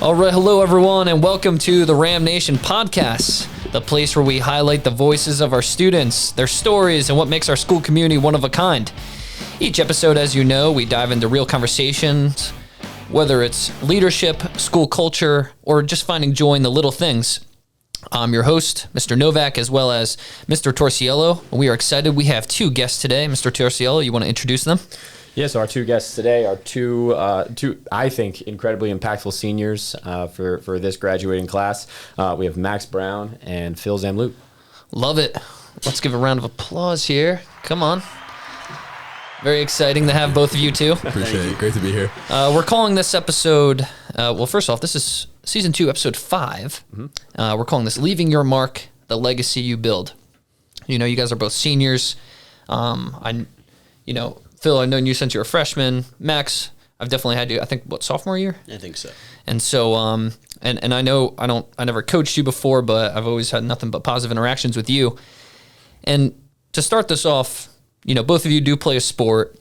All right, hello everyone, and welcome to the Ram Nation podcast, the place where we highlight the voices of our students, their stories, and what makes our school community one of a kind. Each episode, as you know, we dive into real conversations, whether it's leadership, school culture, or just finding joy in the little things. I'm your host, Mr. Novak, as well as Mr. Torciello. We are excited. We have two guests today. Mr. Torciello, you want to introduce them? Yes, our two guests today are two I think, incredibly impactful seniors for this graduating class. We have Max Brown and Phil Zamloot. Love it. Let's give a round of applause here. Come on. Very exciting to have both of you two. Appreciate it. Great to be here. We're calling this episode, well, first off, this is Season 2, Episode 5. We're calling this Leaving Your Mark, the Legacy You Build. You know, you guys are both seniors. Phil, I've known you since you were a freshman. Max, I've definitely had you, I think, sophomore year? I think so. And so, and I know I never coached you before, but I've always had nothing but positive interactions with you. And to start this off, you know, both of you do play a sport.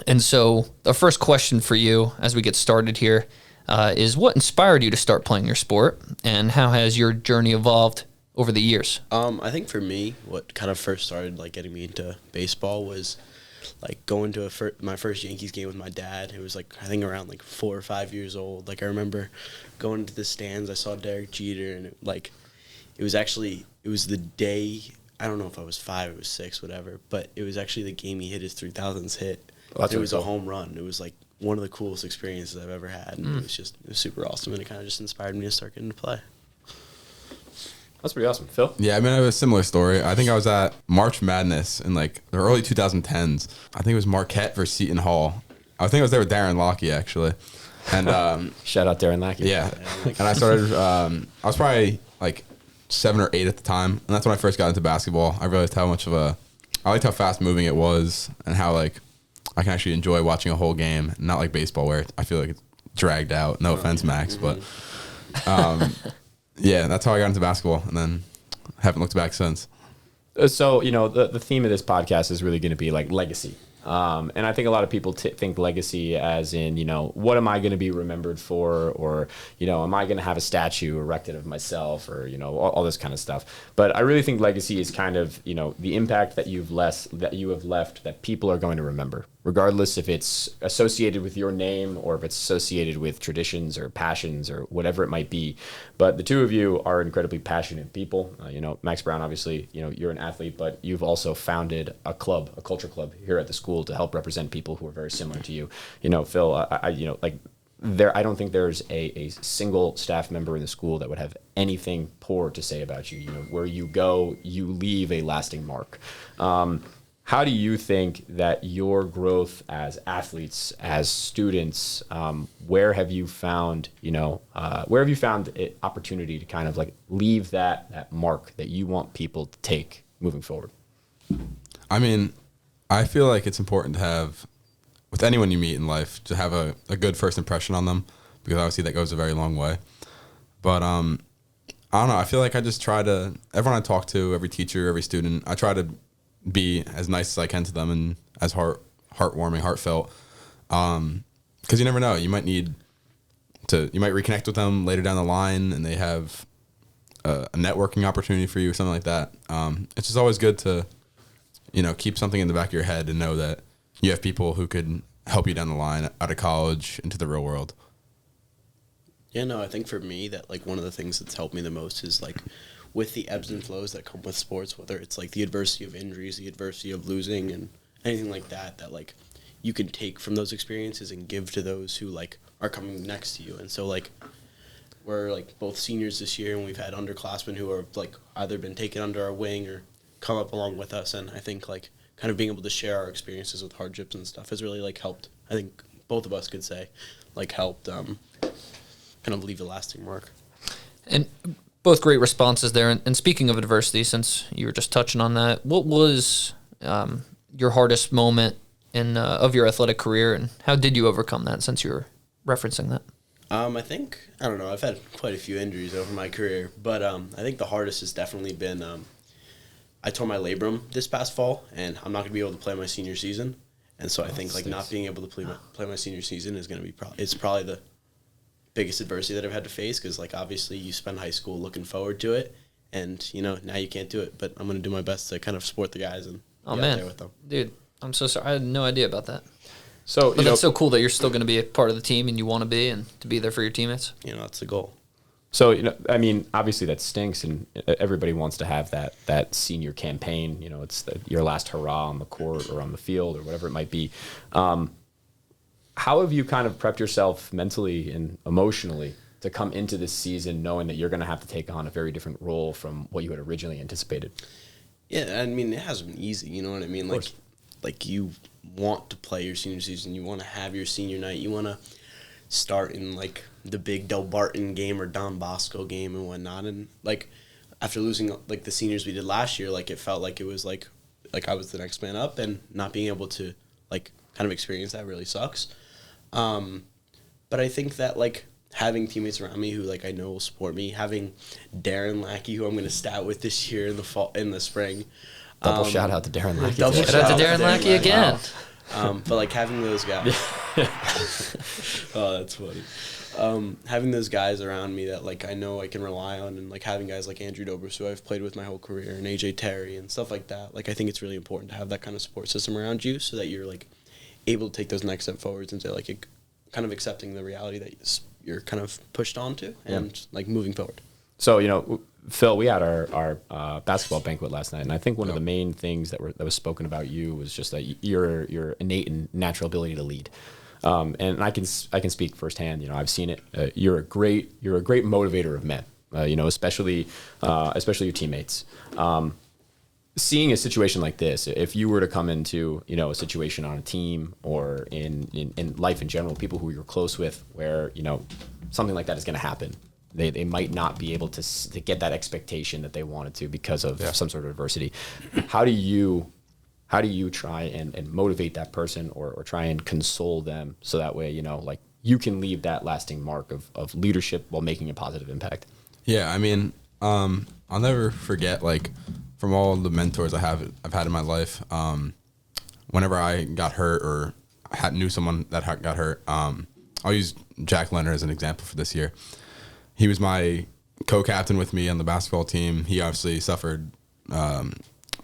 And so the first question for you as we get started here is what inspired you to start playing your sport, and how has your journey evolved over the years? I think for me, what kind of first started getting me into baseball was going to my first Yankees game with my dad. It was I think around 4 or 5 years old. I remember going to the stands. I saw Derek Jeter, and it was the day. I don't know if I was 5 or was 6, whatever, but it was actually the game he hit his 3000th hit. It was a home run. It was one of the coolest experiences I've ever had, and it was super awesome, and it kind of just inspired me to start getting to play. That's pretty awesome. Phil? Yeah, I mean, I have a similar story. I think I was at March Madness in the early 2010s. I think it was Marquette versus Seton Hall. I think I was there with Darren Lockey, actually. And shout out Darren Lockey. Yeah. And I started, I was probably 7 or 8 at the time. And that's when I first got into basketball. I realized I liked how fast moving it was, and how I can actually enjoy watching a whole game, not like baseball where I feel like it's dragged out. No offense, Max, but yeah, that's how I got into basketball, and then haven't looked back since. So, you know, the theme of this podcast is really going to be legacy. And I think a lot of people think legacy as in, you know, what am I going to be remembered for? Or, you know, am I going to have a statue erected of myself, or, you know, all this kind of stuff. But I really think legacy is kind of, you know, the impact that you have left that people are going to remember, regardless if it's associated with your name or if it's associated with traditions or passions or whatever it might be. But the two of you are incredibly passionate people. You know, Max Brown, obviously, you know, you're an athlete, but you've also founded a culture club here at the school to help represent people who are very similar to you. You know, Phil, I don't think there's a single staff member in the school that would have anything poor to say about you. You know, where you go, you leave a lasting mark. How do you think that your growth as athletes, as students, where have you found an opportunity to kind of leave that mark that you want people to take moving forward? I mean, I feel like it's important to have, with anyone you meet in life, to have a good first impression on them, because obviously that goes a very long way. But I don't know, I feel like I just try to, everyone I talk to, every teacher, every student, I try to be as nice as I can to them and as heartwarming, heartfelt. Because you never know, you might reconnect with them later down the line, and they have a networking opportunity for you or something like that. It's just always good to, you know, keep something in the back of your head and know that you have people who could help you down the line out of college into the real world. Yeah, no, I think for me that one of the things that's helped me the most is with the ebbs and flows that come with sports, whether it's the adversity of injuries, the adversity of losing, and anything like that you can take from those experiences and give to those who are coming next to you. And so we're both seniors this year, and we've had underclassmen who are either been taken under our wing or come up along with us, and I think kind of being able to share our experiences with hardships and stuff has really helped. I think both of us could say helped kind of leave a lasting mark. And both great responses there. And speaking of adversity, since you were just touching on that, what was your hardest moment of your athletic career, and how did you overcome that, since you were referencing that? I think, I don't know, I've had quite a few injuries over my career, but I think the hardest has definitely been I tore my labrum this past fall, and I'm not going to be able to play my senior season. And so I think not being able to play my senior season is going to be probably the biggest adversity that I've had to face, because like obviously you spend high school looking forward to it, and you know now you can't do it. But I'm gonna do my best to kind of support the guys and be out there with them. Dude, I'm so sorry. I had no idea about that. So But that's so cool that you're still going to be a part of the team and you want to be and to be there for your teammates. You know, that's the goal. So, I mean, obviously that stinks, and everybody wants to have that senior campaign. You know, it's your last hurrah on the court or on the field or whatever it might be. How have you kind of prepped yourself mentally and emotionally to come into this season knowing that you're going to have to take on a very different role from what you had originally anticipated? Yeah, I mean, it hasn't been easy, you know what I mean? Like you want to play your senior season, you want to have your senior night, you want to start in like the big Del Barton game or Don Bosco game and whatnot, and like after losing like the seniors we did last year, like it felt like it was like I was the next man up, and not being able to like kind of experience that really sucks. But I think that like having teammates around me who like I know will support me, having Darren Lackey, who I'm going to stat with this year in the spring. Double shout out to Darren Lackey. Double Shout out to Darren Lackey again. Wow. But like having those guys, oh, that's funny. Having those guys around me that like I know I can rely on, and like having guys like Andrew Dobris, who I've played with my whole career, and AJ Terry and stuff like that. Like I think it's really important to have that kind of support system around you, so that you're like able to take those next step forwards into like kind of accepting the reality that you're kind of pushed onto and like moving forward. So, you know, Phil, we had our basketball banquet last night, and I think one of the main things that was spoken about you was just that your innate and natural ability to lead. And I can speak firsthand. You know, I've seen it. You're a great motivator of men. You know, especially your teammates. Seeing a situation like this, if you were to come into, you know, a situation on a team or in life in general, people who you're close with, where, you know, something like that is going to happen. They might not be able to get that expectation that they wanted to because of some sort of adversity. How do you try and motivate that person or try and console them so that way, you know, like you can leave that lasting mark of leadership while making a positive impact? Yeah, I mean, I'll never forget, like, from all the mentors I've had in my life, whenever I got hurt or knew someone that got hurt, I'll use Jack Leonard as an example for this year. He was my co-captain with me on the basketball team. He obviously suffered from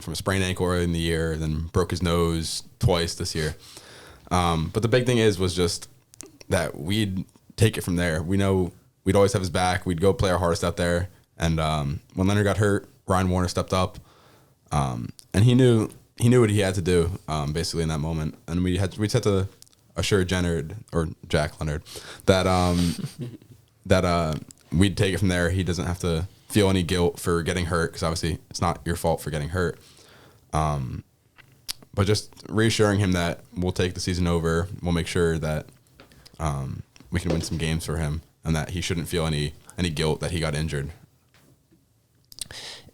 a sprained ankle early in the year, then broke his nose twice this year. But the big thing was just that we'd take it from there. We know we'd always have his back. We'd go play our hardest out there. And when Leonard got hurt, Ryan Warner stepped up, and he knew what he had to do basically in that moment. And we had to assure Jack Leonard that we'd take it from there. He doesn't have to feel any guilt for getting hurt, because obviously it's not your fault for getting hurt. But just reassuring him that we'll take the season over. We'll make sure that we can win some games for him, and that he shouldn't feel any guilt that he got injured.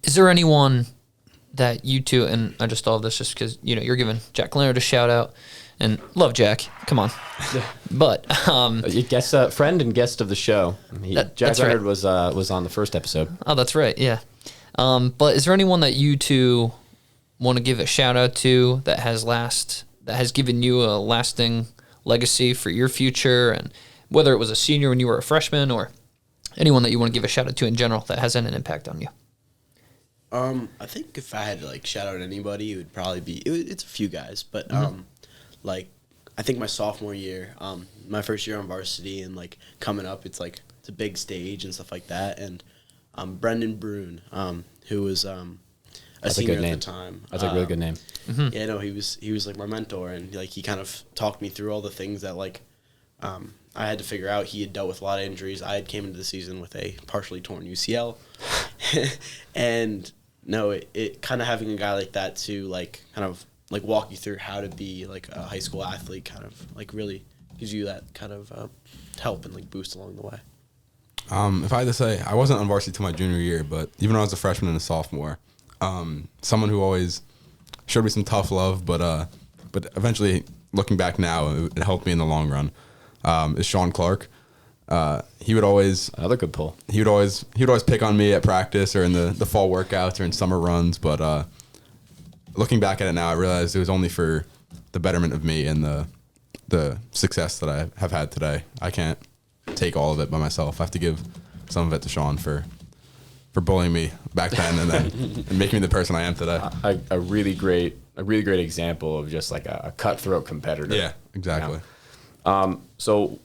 Is there anyone that you two, and I just thought of this just because, you know, you're giving Jack Leonard a shout out, and love Jack, come on. But guest, friend and guest of the show. Jack Leonard was on the first episode. Oh, that's right, yeah. But is there anyone that you two want to give a shout out to that has given you a lasting legacy for your future, and whether it was a senior when you were a freshman, or anyone that you want to give a shout out to in general that has had an impact on you? I think if I had to like shout out anybody, it would probably be it's a few guys, but like I think my sophomore year, my first year on varsity, and like coming up, it's a big stage and stuff like that, and Brendan Brune, who was a senior at the time. That's a really good name. Mm-hmm. Yeah, no, he was like my mentor, and like he kind of talked me through all the things that like I had to figure out. He had dealt with a lot of injuries. I had came into the season with a partially torn UCL, and no, it kind of having a guy like that to like kind of like walk you through how to be like a high school athlete kind of like really gives you that kind of help and like boost along the way. If I had to say, I wasn't on varsity till my junior year, but even when I was a freshman and a sophomore, someone who always showed me some tough love, but eventually looking back now, it helped me in the long run, is Sean Clark. He would always another good pull. He would always pick on me at practice or in the fall workouts or in summer runs. But looking back at it now, I realized it was only for the betterment of me and the success that I have had today. I can't take all of it by myself. I have to give some of it to Sean for bullying me back then and then and making me the person I am today. A really great example of just like a cutthroat competitor. Yeah, exactly. So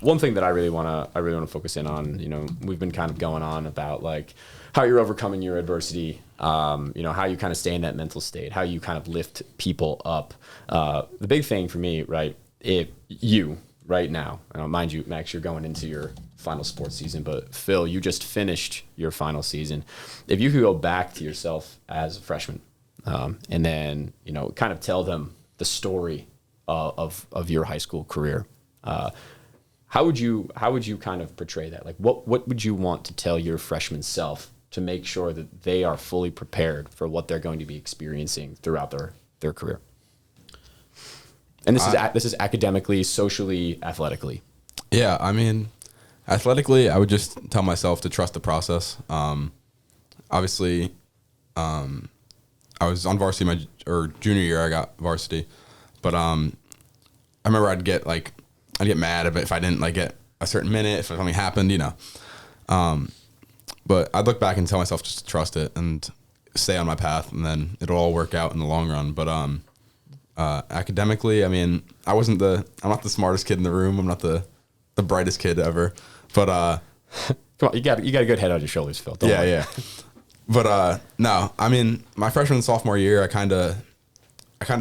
one thing that I really want to focus in on, we've been kind of going on about like how you're overcoming your adversity, how you kind of stay in that mental state, how you kind of lift people up. The big thing for me, right, if you right now, mind you, Max, you're going into your final sports season, but Phil, you just finished your final season. If you could go back to yourself as a freshman, and then kind of tell them the story of your high school career, how would you kind of portray that? Like, what would you want to tell your freshman self to make sure that they are fully prepared for what they're going to be experiencing throughout their career? And this is academically, socially, athletically. Yeah, I mean, athletically, I would just tell myself to trust the process. Obviously, I was on varsity junior year. I got varsity, but I remember I'd get mad if I didn't like get a certain minute, if something happened, But I'd look back and tell myself just to trust it and stay on my path, and then it'll all work out in the long run. But academically, I mean, I'm not the smartest kid in the room. I'm not the brightest kid ever. But come on, you got a good head on your shoulders, Phil. Don't worry. Yeah. But no, I mean, my freshman and sophomore year, I kind of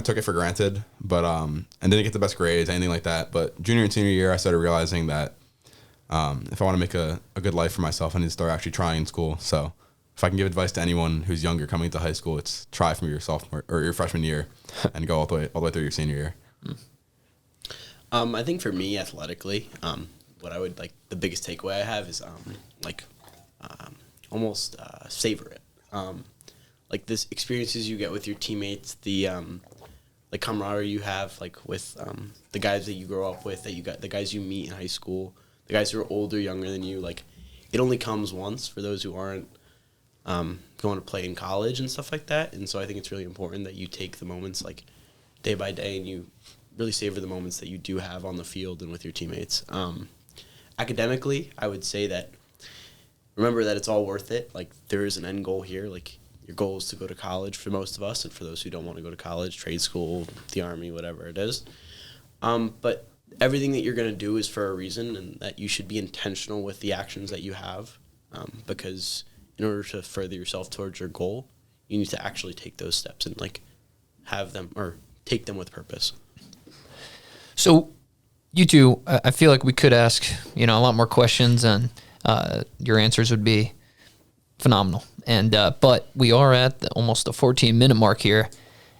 took it for granted, but and didn't get the best grades, anything like that. But junior and senior year, I started realizing that if I want to make a good life for myself, I need to start actually trying in school. So if I can give advice to anyone who's younger coming into high school, it's try from your sophomore or your freshman year and go all the way through your senior year. I think for me, athletically, what I would like, the biggest takeaway I have is almost savor it. Like this experiences you get with your teammates, the camaraderie you have with the guys that you grow up with, the guys you meet in high school, the guys who are older, younger than you. Like, it only comes once for those who aren't going to play in college and stuff like that. And so I think it's really important that you take the moments like day by day and you really savor the moments that you do have on the field and with your teammates. Academically, I would say that remember that it's all worth it. Like, there is an end goal here. Like, your goal is to go to college for most of us, and for those who don't want to go to college, trade school, the Army, whatever it is. But everything that you're going to do is for a reason, and that you should be intentional with the actions that you have, because in order to further yourself towards your goal, you need to actually take those steps and have them or take them with purpose. So you two, I feel like we could ask, a lot more questions, and your answers would be phenomenal. And but we are at almost the 14-minute mark here,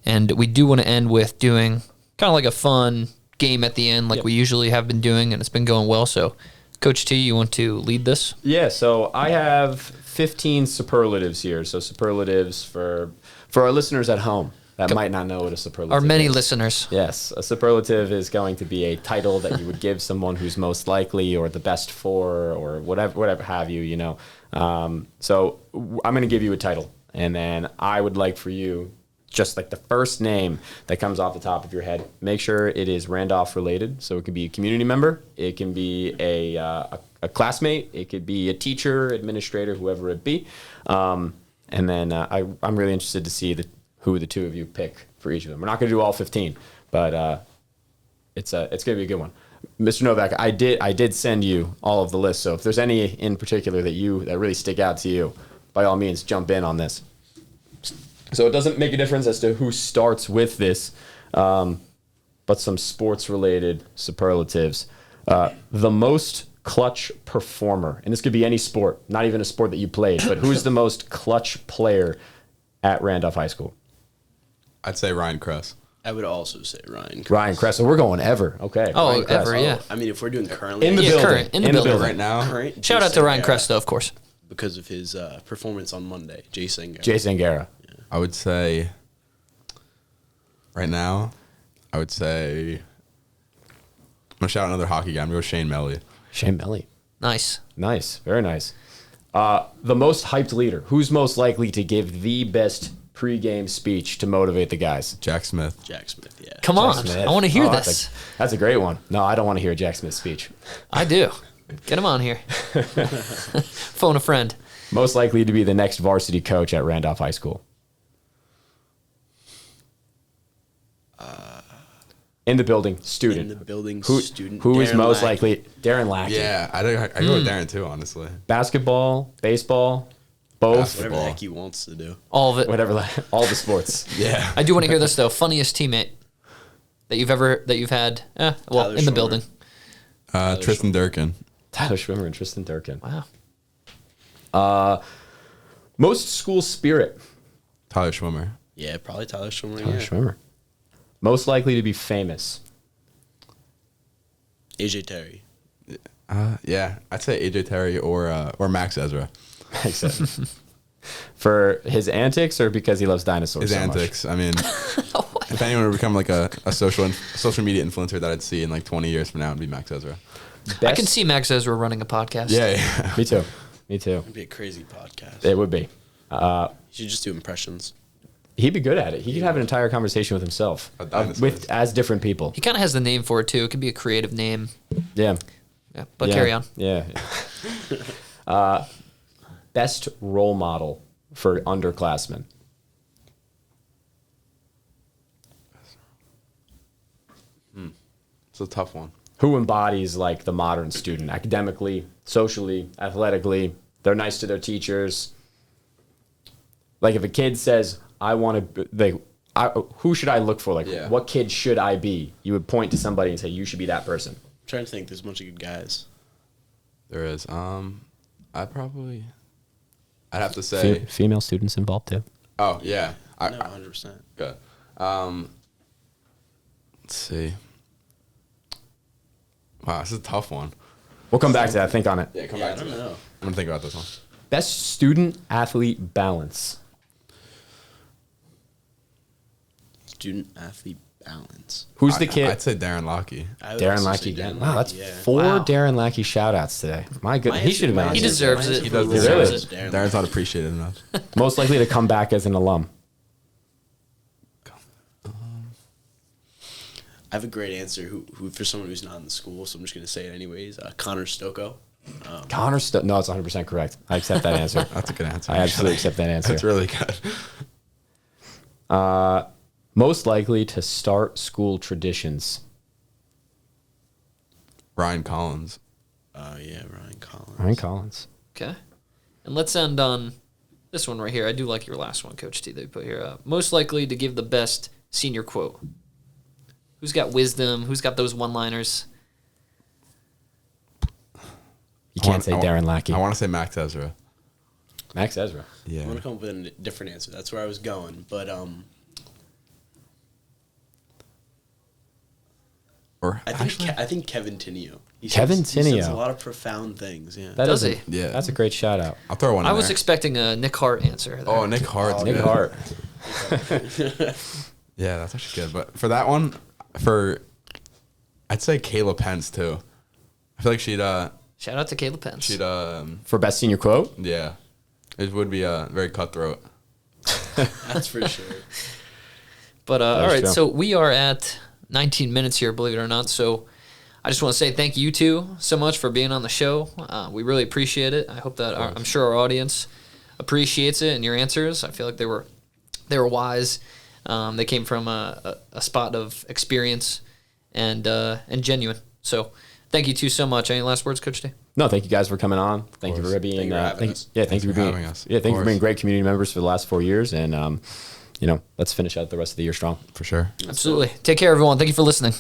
and we do want to end with doing kind of like a fun game at the end, like we usually have been doing, and it's been going well. So, Coach T, you want to lead this? Yeah. So I have 15 superlatives here. So superlatives for our listeners at home that might not know what a superlative is. Our many listeners. Yes, a superlative is going to be a title that you would give someone who's most likely or the best for or whatever have you, So I'm going to give you a title, and then I would like for you, just like the first name that comes off the top of your head, make sure it is Randolph related. So it could be a community member, it can be a classmate, it could be a teacher, administrator, whoever it be. And then I'm really interested to see who the two of you pick for each of them. We're not going to do all 15, but it's going to be a good one. Mr. Novak, I did send you all of the lists, so if there's any in particular that really stick out to you, by all means, jump in on this. So it doesn't make a difference as to who starts with this, but some sports-related superlatives. The most clutch performer, and this could be any sport, not even a sport that you played, but who's the most clutch player at Randolph High School? I'd say Ryan Kress. I would also say Ryan Kress. Ryan Kress. So we're going ever. Okay. Oh, Ryan Kress. ever, yeah. I mean, if we're doing currently. In the building. Current, in the building. Right now. Current, Shout out to Ryan Kress, though, of course. Because of his performance on Monday, Jay Sangara. Yeah. I would say right now, I'm going to shout out another hockey guy. I'm going to go Shane Melly. Shane Melly. Nice. Nice. Very nice. The most hyped leader. Who's most likely to give the best pregame speech to motivate the guys? Jack Smith. Jack Smith, yeah. Come on. Smith. I want to hear Oh, this. That's a great one. No, I don't want to hear Jack Smith's speech. I do. Get him on here. Phone a friend. Most likely to be the next varsity coach at Randolph High School. In the building, student. In the building, Who, student. who is Darren most Lackey. likely? Darren Lackey. Yeah, I go with Darren too, honestly. Basketball, baseball, both. Whatever the heck he wants to do. All of it. Whatever, all the sports. Yeah. I do want to hear this though. Funniest teammate that you've had. Well, Tyler in the Schwimmer. building. Tristan Durkin. Tyler Schwimmer and Tristan Durkin. Wow. Most school spirit. Tyler Schwimmer. Yeah, probably Tyler Schwimmer. Tyler Yeah. Schwimmer. Most likely to be famous. AJ Terry. Yeah, I'd say AJ Terry or Max Ezra. For his antics or because he loves dinosaurs His so much? antics. I mean, if anyone would become like a social media influencer that I'd see in like 20 years from now, it'd be Max Ezra. I can see Max Ezra running a podcast. Yeah. Me too. Me too. It'd be a crazy podcast. It would be. You should just do impressions. He'd be good at it. He could have an entire conversation with himself, Honestly. with as different people. He kind of has the name for it too. It could be a creative name. Yeah. Yeah, but Yeah. carry on. Yeah. Best role model for underclassmen. It's a tough one. Who embodies like the modern student academically, socially, athletically? They're nice to their teachers. Like if a kid says, "I want to," who should I look for? Like, Yeah. what kid should I be? You would point to somebody and say, "You should be that person." I'm trying to think. There's a bunch of good guys. There is. I'd have to say. Female students involved too. Oh yeah. No, 100%. Good. Let's see. Wow, this is a tough one. We'll come back to that. Think on it. Yeah, come Yeah, I back to don't it. know. I'm gonna think about this one. Best student athlete balance. Student athlete balance. Who's the kid? I'd say Darren Lockey. I would Darren also Lackey say again. Darren Wow, that's Lackey, yeah. 4 Wow. Darren Lackey shout outs today. My goodness. He should have been on He here. deserves it. He does He deserve really it. Darren Darren's not appreciated enough. Most likely to come back as an alum. I have a great answer who for someone who's not in the school, so I'm just going to say it anyways. Connor Stocco. Connor No, it's 100% correct. I accept that answer. That's a good answer. I absolutely accept that answer. That's really good. Most likely to start school traditions. Ryan Collins. Yeah, Ryan Collins. Ryan Collins. Okay. And let's end on this one right here. I do like your last one, Coach T, that you put here. Most likely to give the best senior quote. Who's got wisdom? Who's got those one-liners? You can't say Darren Lackey. I want to say Max Ezra. Max Ezra. Yeah. I'm going to come up with a different answer. That's where I was going. But Or I think Kevin Tinio. He Kevin He says Tinio. a lot of profound things, yeah. That Does is he? Yeah. That's a great shout out. I'll throw one in I was there. expecting a Nick Hart answer. There. Oh, Nick Hart. Nick Hart. Yeah, that's actually good. But for that one, I'd say Kayla Pence too. I feel like Shout out to Caleb Pence. For best senior quote? yeah, it would be very cutthroat. That's for sure. But all is right, true. so we are at 19 minutes here, believe it or not. So I just want to say thank you two so much for being on the show. We really appreciate it. I hope that I'm sure our audience appreciates it and your answers. I feel like they were wise. They came from a spot of experience and genuine. So thank you two so much. Any last words, Coach D? No, thank you guys for coming on. Thank you course. for being. Thank you for having us. Yeah, thank you Thanks for for being having us. Yeah, Of thank you for course. being great community members for the last 4 years, and let's finish out the rest of the year strong. For sure. Absolutely. Take care, everyone. Thank you for listening.